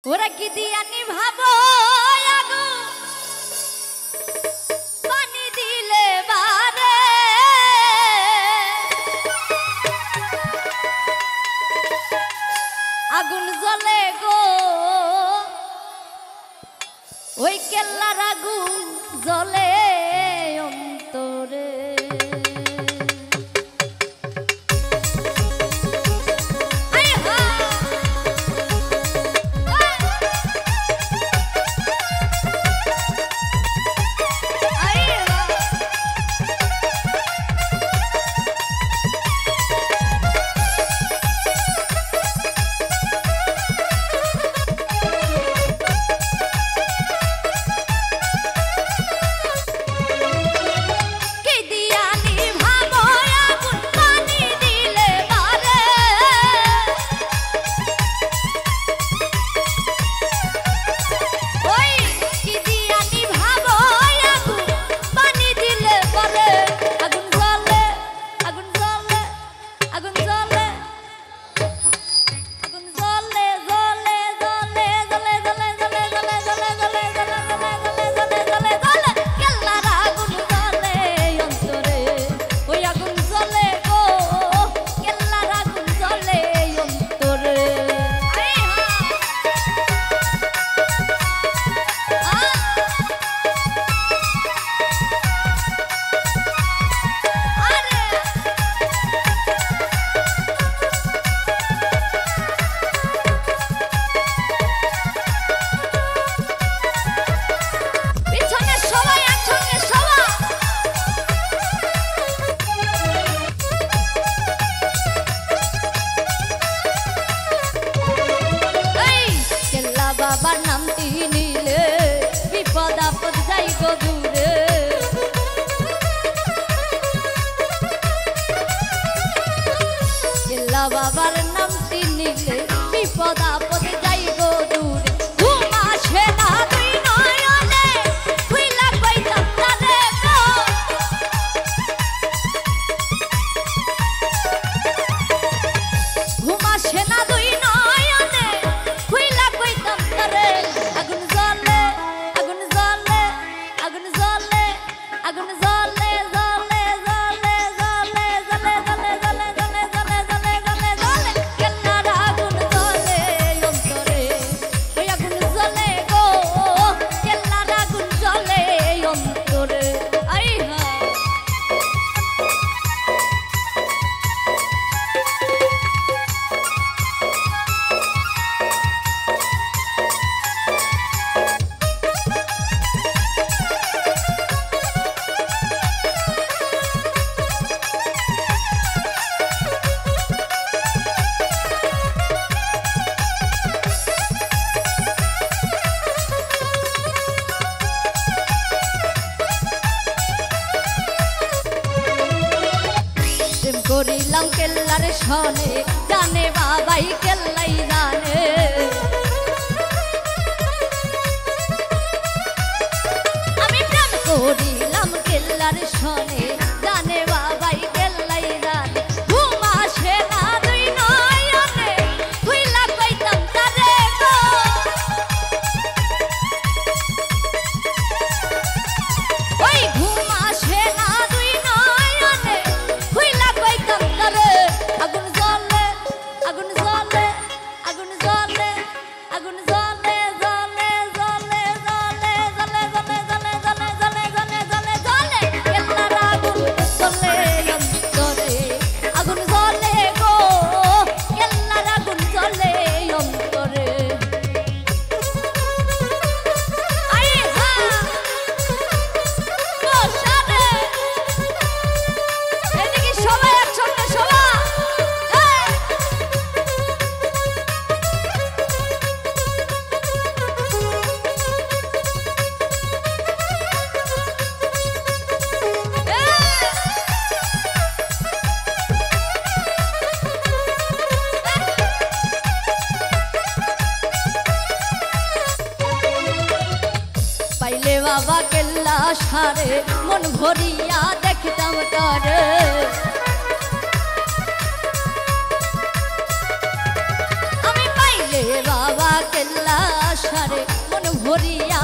ওরা কি দিয়া নিভাবো আগুন পানি দিলে বারে আগুন জ্বলে গো ওই কেল্লার আগুন জ্বলে অন্তরে বাবার নামটি নিলে বিপদ আপদ যাই গো দূরে কেল্লা বাবার নামটি নিলে বিপদ আপদ যাই গো দূরে ঘুম আসে না তুই নয়নে খুইলা কইতাম তারে গো ঘুম আসে না তুই নয়নে খুইলা কইতাম তারে আগুন জ্বলে আগুন জ্বলে আগুন জ্বলে আগুন জ্বলে জ্বলে জ্বলে জ্বলে জ্বলে জ্বলে জ্বলে জ্বলে জ্বলে জ্বলে জ্বলে জ্বলে কেল্লার আগুন জ্বলে অন্তরে ওই আগুন জ্বলে গো কেল্লার আগুন জ্বলে অন্তরে আই হা করিলাম কেল্লার সনে জানে বাবাই কেল্লাই জানে আমি প্রেম করিলাম কেল্লার সনে জানে বাবাই কেল্লাই জানে ঘুম আসে না তুই নয়নে খুইলা কইতাম তারে গো ওই ঘুম আসে না তুই নয়নে খুইলা কইতাম তারে আগুন জ্বলে আগুন জ্বলে আগুন জ্বলে আগুন জ্বলে জ্বলে জ্বলে জ্বলে জ্বলে জ্বলে জ্বলে জ্বলে জ্বলে জ্বলে জ্বলে জ্বলে কেল্লার আগুন জ্বলে অন্তরে আগুন জ্বলে গো কেল্লার আগুন জ্বলে অন্তরে আই হা বসারে এদিকে সবাই একসঙ্গে সবাই পাইলে বাবা কেল্লা সারে মন ভরিয়া দেখতাম তারে আমি পাইলে বাবা কেল্লা সারে মন ভরিয়া